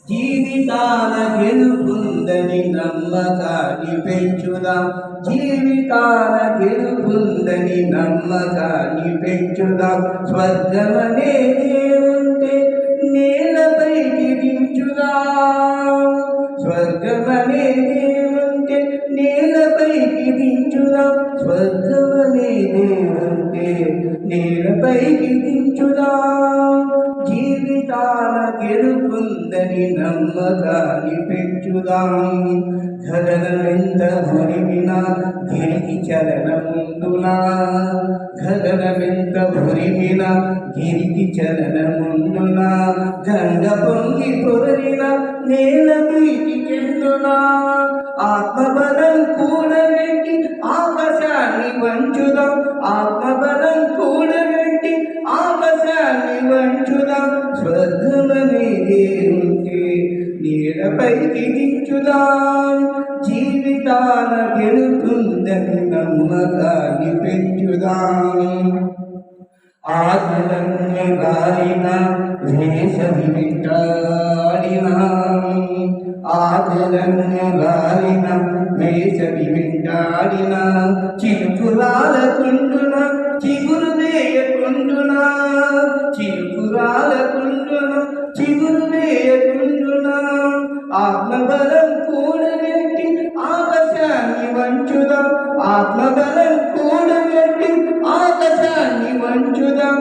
జీవితాల గెలుపుందని నమ్మకాన్ని పెంచుదాం, జీవితాల గెలుపుందని నమ్మకాన్ని పెంచుదాం. స్వర్గమనేదే ఉంటే నేలపైకి దించుదాం, స్వర్గమనేదే ఉంటే నేలపైకి దించుదాం, స్వర్గమనేదే ఉంటే నేలపైకి దించుదాం. జీవితాల గెలుపుందని నమ్మకాన్ని పెంచుదాం. గగనమెంత ఉరిమినా గిరికి చలనముందునా, గగనమెంత ఉరిమినా గిరికి చలనముందునా, గంగ పొంగి పొరలిన నేల ప్రీతి చెందునా. ఆత్మబలం కూడబెట్టి ఆకాశాన్ని వంచుదాం, ఆత్మబలం కూడబెట్టి ఆకాశాన్ని వంచుదాం. స్వర్గమనేదే ఉంటే నీడపైకి దించుదాం, జీవితాల గెలుపుందని నమ్మకాన్ని పెంచుదాం. ఆకులన్నీ రాలిన వేసవి వెంటాడినా, ఆకులన్నీ రాలిన వేసవి వెంటాడిన, చిలుకురాలకుండున చిగురు వేయకుండున, చిలుకురాలకుండున చిగురు వేయకుండున. ఆత్మబలం కూడబెట్టి ఆకాశాన్ని వంచుదాం, ఆత్మబలం కూడబెట్టి ఆకాశాన్ని వంచుదాం.